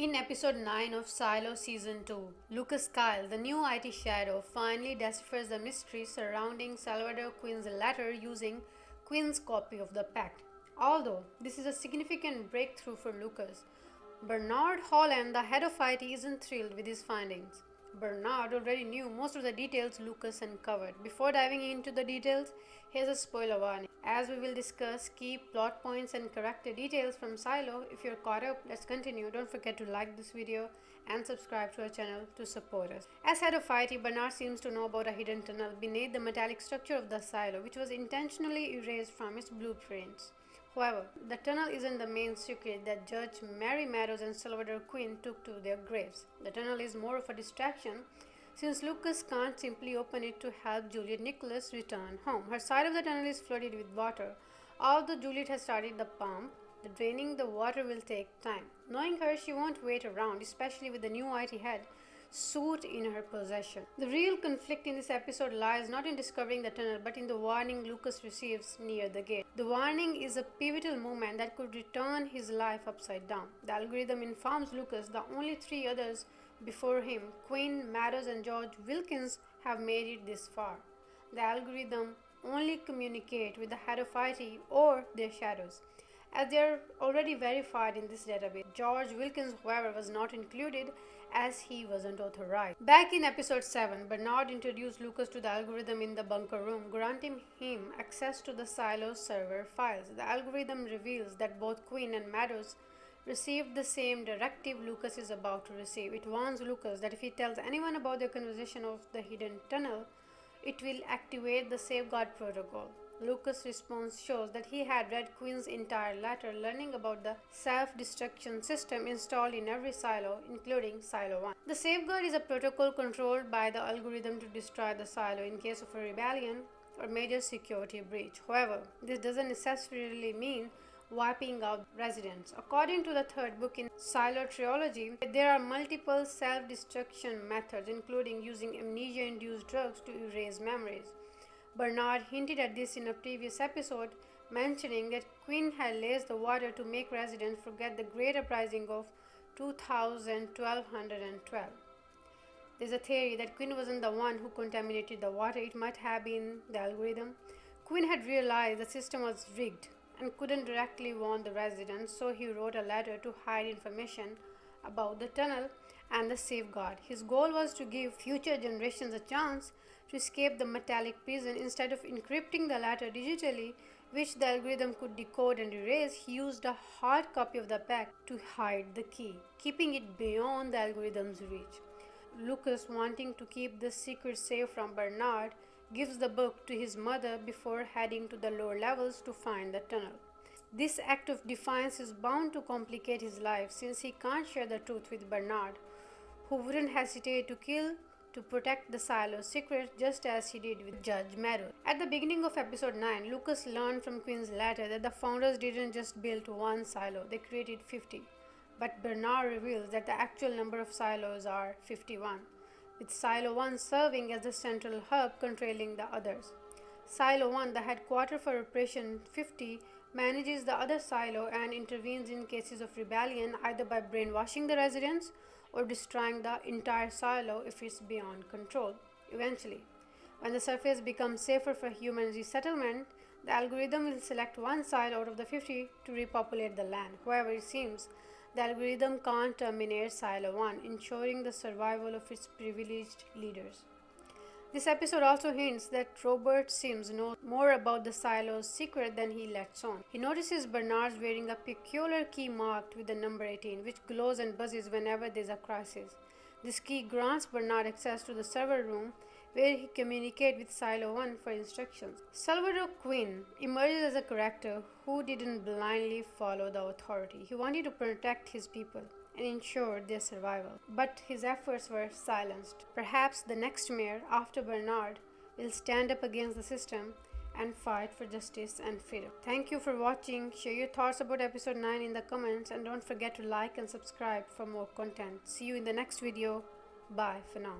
In episode 9 of Silo Season 2, Lucas Kyle, the new IT shadow, finally deciphers the mystery surrounding Salvador Quinn's letter using Quinn's copy of the pact. Although this is a significant breakthrough for Lucas, Bernard Holland, the head of IT, isn't thrilled with his findings. Bernard already knew most of the details Lucas uncovered. Before diving into the details, here's a spoiler warning. As we will discuss key plot points and character details from Silo, if you're caught up, let's continue. Don't forget to like this video and subscribe to our channel to support us. As head of IT, Bernard seems to know about a hidden tunnel beneath the metallic structure of the silo, which was intentionally erased from its blueprints. However, the tunnel isn't the main secret that Judge Mary Meadows and Salvador Quinn took to their graves. The tunnel is more of a distraction, since Lucas can't simply open it to help Juliet Nicholas return home. Her side of the tunnel is flooded with water. Although Juliet has started the pump, draining the water will take time. Knowing her, she won't wait around, especially with the new IT head suit in her possession. The real conflict in this episode lies not in discovering the tunnel, but in the warning Lucas receives near the gate. The warning is a pivotal moment that could return his life upside down. The algorithm informs Lucas the only three others before him, Quinn, Meadows, and George Wilkins, have made it this far. The algorithm only communicate with the head of IT or their shadows, as they are already verified in this database. George Wilkins, however, was not included as he wasn't authorized. Back in episode 7, Bernard introduced Lucas to the algorithm in the bunker room, granting him access to the silo server files. The algorithm reveals that both Quinn and Meadows received the same directive Lucas is about to receive. It warns Lucas that if he tells anyone about their conversation of the hidden tunnel, it will activate the safeguard protocol. Lucas' response shows that he had read Quinn's entire letter, learning about the self-destruction system installed in every silo, including Silo 1. The safeguard is a protocol controlled by the algorithm to destroy the silo in case of a rebellion or major security breach. However, this doesn't necessarily mean wiping out residents. According to the third book in Silo trilogy, there are multiple self-destruction methods, including using amnesia-induced drugs to erase memories. Bernard hinted at this in a previous episode, mentioning that Quinn had laced the water to make residents forget the Great Uprising of 1212. There's a theory that Quinn wasn't the one who contaminated the water. It might have been the algorithm. Quinn had realized the system was rigged and couldn't directly warn the residents, so he wrote a letter to hide information about the tunnel and the safeguard. His goal was to give future generations a chance to escape the metallic prison. Instead of encrypting the letter digitally, which the algorithm could decode and erase, he used a hard copy of the pact to hide the key, keeping it beyond the algorithm's reach. Lucas, wanting to keep this secret safe from Bernard, gives the book to his mother before heading to the lower levels to find the tunnel. This act of defiance is bound to complicate his life, since he can't share the truth with Bernard, who wouldn't hesitate to kill to protect the silo's secret, just as he did with Judge Meadows. At the beginning of episode 9, Lucas learned from Quinn's letter that the founders didn't just build one silo, they created 50. But Bernard reveals that the actual number of silos are 51, with Silo 1 serving as the central hub controlling the others. Silo 1, the headquarters for Operation 50, manages the other silo and intervenes in cases of rebellion, either by brainwashing the residents or destroying the entire silo if it's beyond control. Eventually, when the surface becomes safer for human resettlement, the algorithm will select one silo out of the 50 to repopulate the land. However, it seems the algorithm can't terminate Silo 1, ensuring the survival of its privileged leaders. This episode also hints that Robert Sims knows more about the silo's secret than he lets on. He notices Bernard's wearing a peculiar key marked with the number 18, which glows and buzzes whenever there's a crisis. This key grants Bernard access to the server room, where he communicates with Silo 1 for instructions. Salvador Quinn emerges as a character who didn't blindly follow the authority. He wanted to protect his people and ensure their survival, but his efforts were silenced. Perhaps the next mayor, after Bernard, will stand up against the system and fight for justice and freedom. Thank you for watching. Share your thoughts about episode 9 in the comments, and don't forget to like and subscribe for more content. See you in the next video. Bye for now.